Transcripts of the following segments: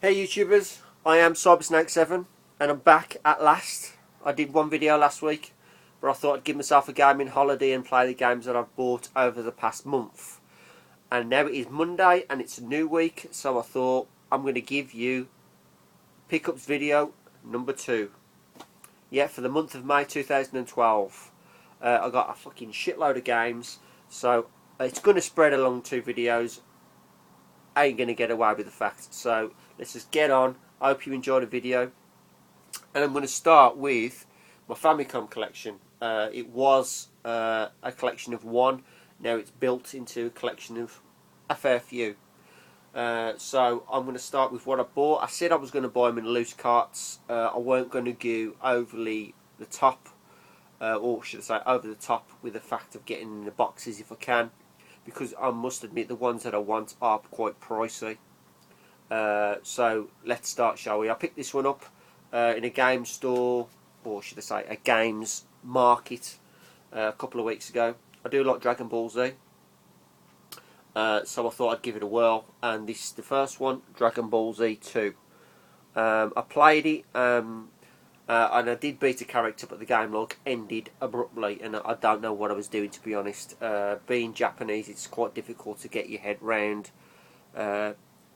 Hey YouTubers, I am Cybersnake7 and I'm back at last. I did one video last week, but I thought I'd give myself a gaming holiday and play the games that I've bought over the past month. And now it is Monday and it's a new week, so I thought I'm going to give you pickups video number 2. Yeah, for the month of May 2012. I got a fucking shitload of games, so it's going to spread along 2 videos. I ain't going to get away with the fact. So let's just get on. I hope you enjoyed the video. And I'm going to start with my Famicom collection. It was a collection of 1. Now it's built into a collection of a fair few. So I'm going to start with what I bought. I said I was going to buy them in loose carts. I weren't going to go overly the top, or should I say over the top with the fact of getting in the boxes if I can. Because I must admit the ones that I want are quite pricey. So let's start, shall we? I picked this one up in a game store, or should I say a games market, a couple of weeks ago. I do like Dragon Ball Z, so I thought I'd give it a whirl, and this is the first one, Dragon Ball Z 2. I played it, and I did beat a character, but the game log ended abruptly, and I don't know what I was doing, to be honest. Being Japanese, it's quite difficult to get your head round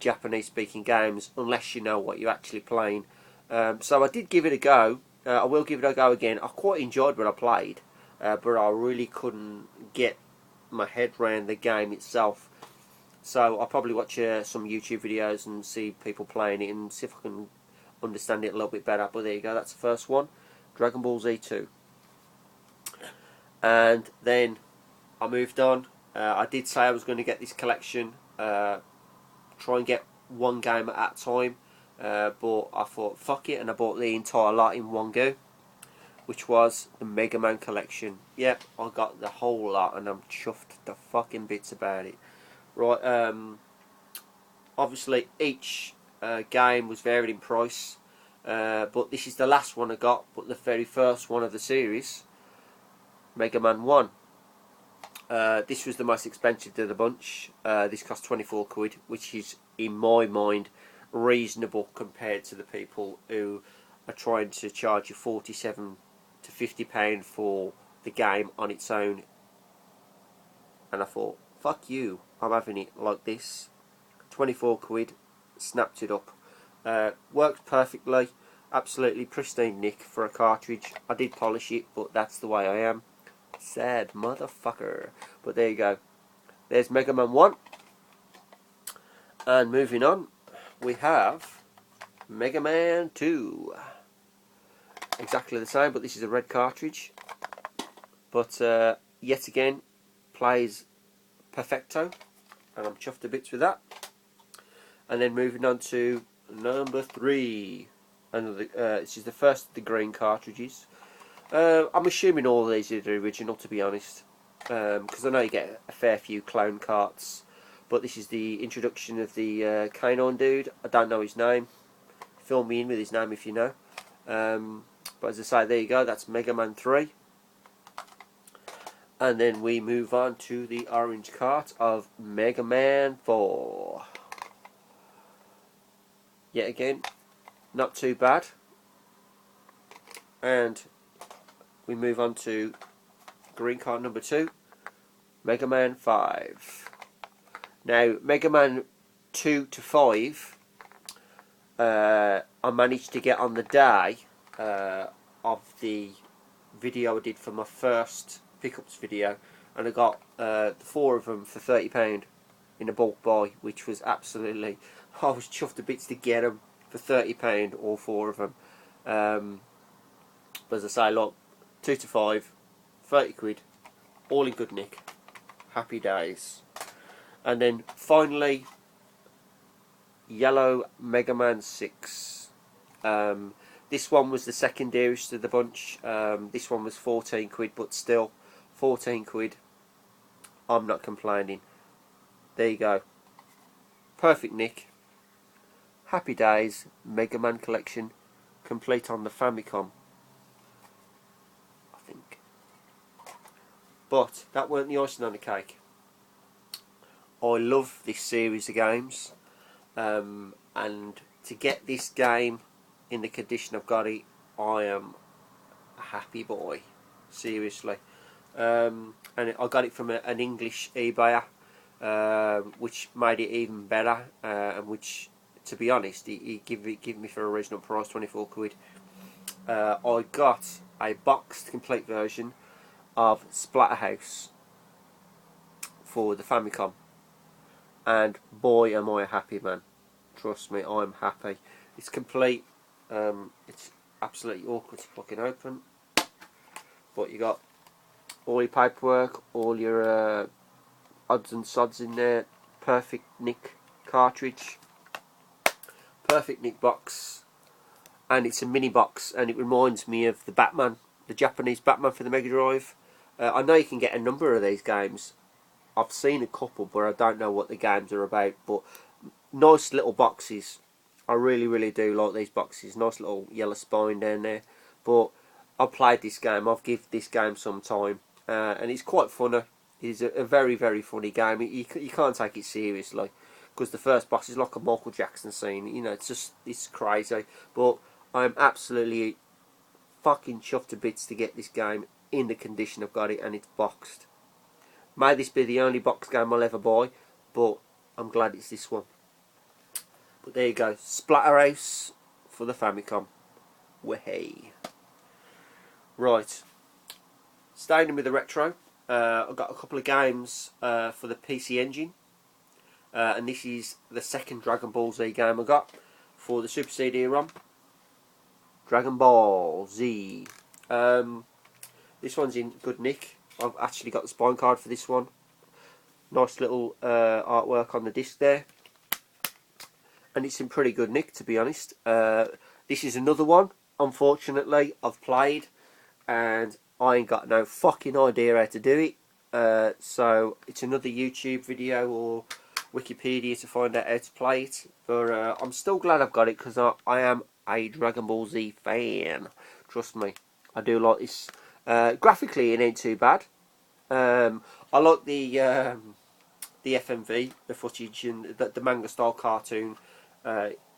Japanese speaking games unless you know what you're actually playing. So I did give it a go. I will give it a go again. I quite enjoyed what I played, but I really couldn't get my head round the game itself. So I'll probably watch some YouTube videos and see people playing it and see if I can understand it a little bit better. But there you go, that's the first one, Dragon Ball Z 2. And then I moved on. I did say I was going to get this collection, try and get one game at a time, but I thought fuck it, and I bought the entire lot in one go, which was the Mega Man collection. Yep, I got the whole lot and I'm chuffed the fucking bits about it. Right, obviously each game was varied in price, but this is the last one I got, but the very first one of the series, Mega Man 1. This was the most expensive of the bunch. This cost 24 quid, which is, in my mind, reasonable compared to the people who are trying to charge you 47 to 50 pound for the game on its own. And I thought, fuck you, I'm having it like this. 24 quid, snapped it up. Worked perfectly, absolutely pristine nick for a cartridge. I did polish it, but that's the way I am. Sad motherfucker. But there you go. There's Mega Man 1. And moving on, we have Mega Man 2. Exactly the same, but this is a red cartridge. But yet again, plays perfecto. And I'm chuffed to bits with that. And then moving on to number 3. And this is the first of the green cartridges. I'm assuming all of these are the original, to be honest, because I know you get a fair few clone carts, but this is the introduction of the canine dude. I don't know his name. Fill me in with his name if you know. But as I say, there you go, that's Mega Man 3. And then we move on to the orange cart of Mega Man 4. Yet again, not too bad. And we move on to green card number 2, Mega Man 5. Now, Mega Man 2 to 5, I managed to get on the day of the video I did for my first pickups video, and I got the 4 of them for £30 in a bulk buy, which was absolutely, I was chuffed to bits to get them for £30, all 4 of them. But as I say, look, 2 to 5, 30 quid, all in good nick, happy days. And then finally, yellow Mega Man 6. This one was the second dearest of the bunch. This one was 14 quid, but still, 14 quid, I'm not complaining. There you go, perfect nick, happy days, Mega Man collection, complete on the Famicom, I think. But that weren't the icing on the cake. I love this series of games, and to get this game in the condition I've got it, I am a happy boy. Seriously. And I got it from an English eBayer, which made it even better, and which, to be honest, he give me for a reasonable price, 24 quid. I got a boxed complete version of Splatterhouse for the Famicom, and boy am I a happy man. Trust me, I'm happy. It's complete. It's absolutely awkward to fucking open, but you got all your paperwork, all your odds and sods in there. Perfect nick cartridge, perfect nick box, and it's a mini box, and it reminds me of the Batman, the Japanese Batman for the Mega Drive. I know you can get a number of these games. I've seen a couple, but I don't know what the games are about. But nice little boxes. I really do like these boxes. Nice little yellow spine down there. But I've played this game. I've given this game some time, and it's quite funny. It's a very funny game. You can't take it seriously, because the first boss is like a Michael Jackson scene. You know, it's crazy. But I'm absolutely fucking chuffed to bits to get this game in the condition I've got it, and it's boxed. May this be the only box game I'll ever buy, but I'm glad it's this one. But there you go, Splatterhouse for the Famicom. Wahey. Right, staying with the retro, I've got a couple of games for the PC Engine, and this is the second Dragon Ball Z game I got for the Super CD-ROM. Dragon Ball Z. This one's in good nick. I've actually got the spine card for this one. Nice little artwork on the disc there, and it's in pretty good nick, to be honest. This is another one, unfortunately, I've played and I ain't got no fucking idea how to do it. So it's another YouTube video or Wikipedia to find out how to play it. But I'm still glad I've got it, because I am a Dragon Ball Z fan. Trust me, I do like this. Graphically, it ain't too bad. I like the FMV, the footage, and the manga style cartoon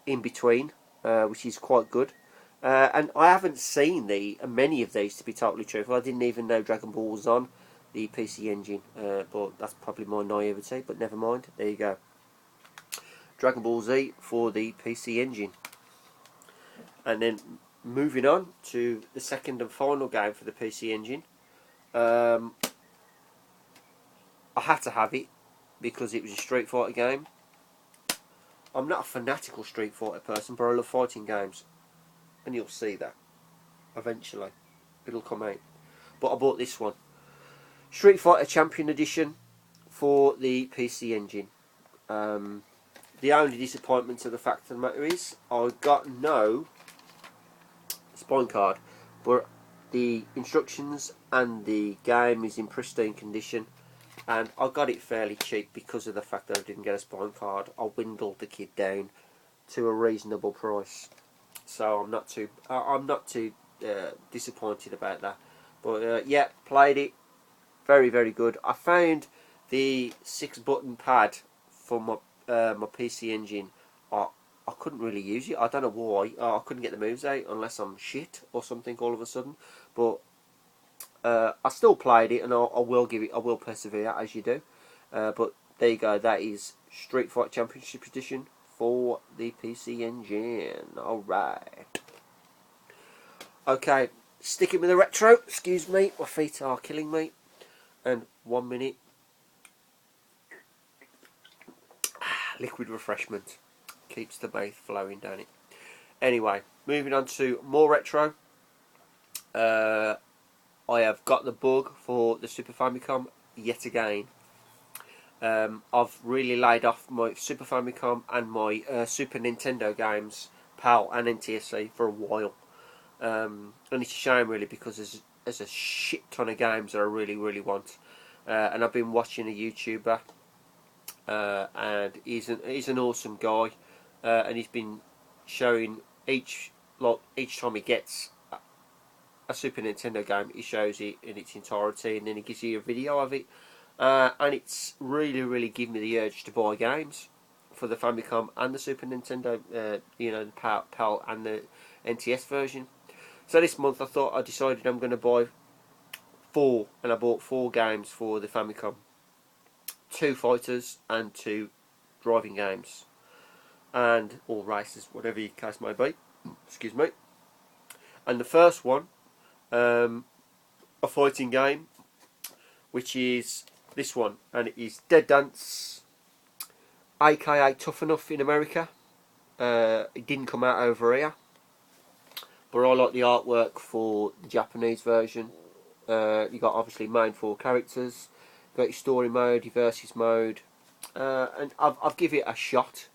in between, which is quite good. And I haven't seen many of these, to be totally truthful. I didn't even know Dragon Ball was on the PC Engine, but that's probably my naivety. But never mind. There you go. Dragon Ball Z for the PC Engine, and then moving on to the second and final game for the PC Engine. I had to have it because it was a Street Fighter game. I'm not a fanatical Street Fighter person, but I love fighting games, and you'll see that eventually. It'll come out. But I bought this one, Street Fighter Champion Edition for the PC Engine. The only disappointment of the fact of the matter is I got no spine card, but the instructions and the game is in pristine condition, and I got it fairly cheap because of the fact that I didn't get a spine card. I dwindled the kit down to a reasonable price, so I'm not too disappointed about that. But yeah, played it, very good. I found the 6-button pad for my PC Engine. I couldn't really use it. I don't know why. I couldn't get the moves out unless I'm shit or something all of a sudden. But I still played it, and I will persevere as you do. But there you go. That is Street Fighter Championship Edition for the PC Engine. All right. Okay, sticking with the retro. Excuse me, my feet are killing me. And 1 minute. Liquid refreshment keeps the mouth flowing, don't it? Anyway, moving on to more retro. I have got the bug for the Super Famicom yet again. I've really laid off my Super Famicom and my Super Nintendo games, PAL and NTSC, for a while. And it's a shame, really, because there's a shit ton of games that I really want. And I've been watching a YouTuber, and he's an awesome guy, and he's been showing each time he gets a Super Nintendo game, he shows it in its entirety, and then he gives you a video of it, and it's really given me the urge to buy games for the Famicom and the Super Nintendo, you know, the PAL and the NTS version. So this month I decided I'm going to buy 4, and I bought 4 games for the Famicom. 2 fighters and 2 driving games. And all races, whatever your case may be. Excuse me. And the first one, a fighting game, which is this one, and it is Dead Dance, aka Tough Enough in America. It didn't come out over here, but I like the artwork for the Japanese version. You got obviously main 4 characters, you got your story mode, your versus mode, and I've given it a shot.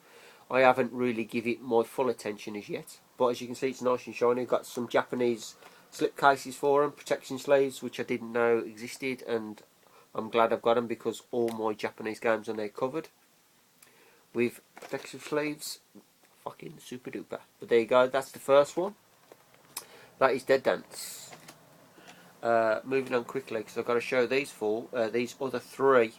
I haven't really given it my full attention as yet, but as you can see, it's nice and shiny. I've got some Japanese slip cases for them, protection sleeves, which I didn't know existed, and I'm glad I've got them because all my Japanese games are now covered with protection sleeves. Fucking super duper. But there you go, that's the first one. That is Dead Dance. Moving on quickly, because I've got to show these other 3,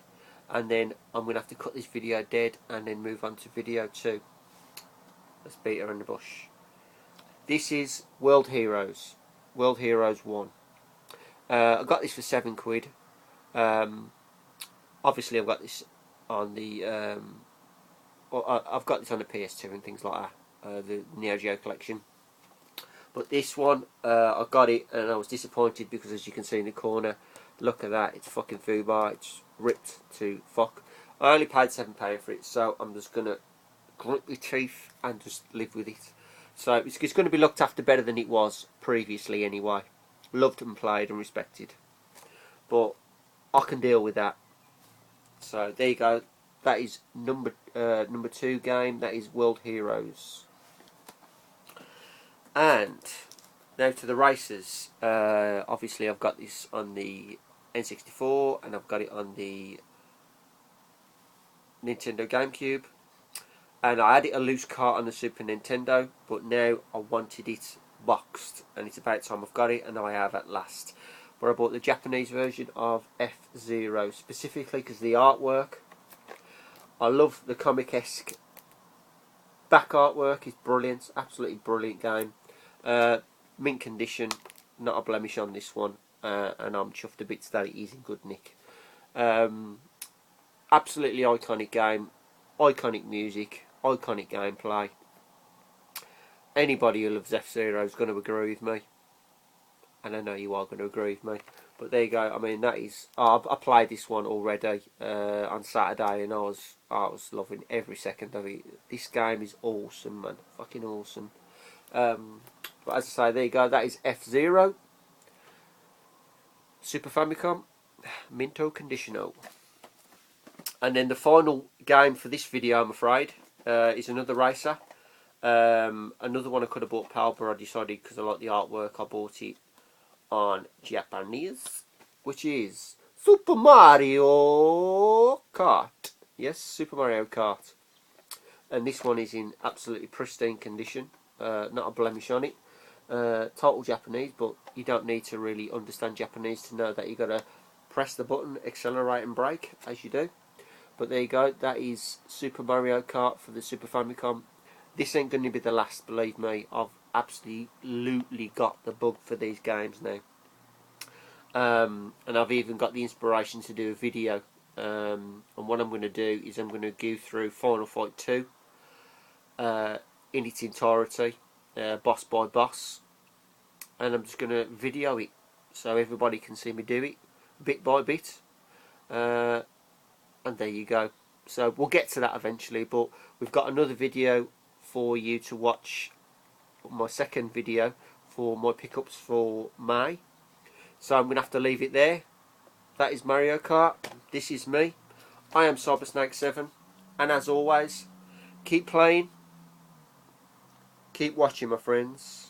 and then I'm going to have to cut this video dead and then move on to video 2. Let's beat her in the bush. This is World Heroes. World Heroes 1. I got this for £7. Obviously I've got this on the I've got this on the PS2 and things like that, the Neo Geo collection. But this one, I got it and I was disappointed because, as you can see in the corner, look at that, it's fucking FUBAR, it's ripped to fuck. I only paid £7 for it, so I'm just going to grit my teeth and just live with it. So it's going to be looked after better than it was previously anyway. Loved and played and respected. But I can deal with that. So there you go. That is number 2 game. That is World Heroes. And now to the races. Obviously I've got this on the N64 and I've got it on the Nintendo GameCube. And I had it a loose cart on the Super Nintendo, but now I wanted it boxed, and it's about time I've got it, and I have at last. But I bought the Japanese version of FZero, specifically because the artwork. I love the comic-esque back artwork, it's brilliant, absolutely brilliant game. Mint condition, not a blemish on this one, and I'm chuffed to bits that it is in good nick. Absolutely iconic game, iconic music, iconic gameplay. Anybody who loves F-Zero is going to agree with me, and I know you are going to agree with me. But there you go. I mean, that is. I played this one already on Saturday, and I was loving every second of it. This game is awesome, man. Fucking awesome. But as I say, there you go. That is F-Zero. Super Famicom, Minto Conditional. And then the final game for this video, I'm afraid, is another racer. Another one I could have bought PAL, but I decided because I like the artwork, I bought it on Japanese, which is Super Mario Kart. Yes, Super Mario Kart. And this one is in absolutely pristine condition, not a blemish on it. Total Japanese, but you don't need to really understand Japanese to know that you got to press the button, accelerate and brake, as you do. But there you go, that is Super Mario Kart for the Super Famicom. This ain't going to be the last, believe me. I've absolutely got the bug for these games now. And I've even got the inspiration to do a video. And what I'm going to do is I'm going to go through Final Fight 2 in its entirety, boss by boss. And I'm just going to video it so everybody can see me do it, bit by bit. And there you go. So we'll get to that eventually, but we've got another video for you to watch, my second video for my pickups for May. So I'm going to have to leave it there. That is Mario Kart. This is me. I am CyberSnake7. And as always, keep playing. Keep watching, my friends.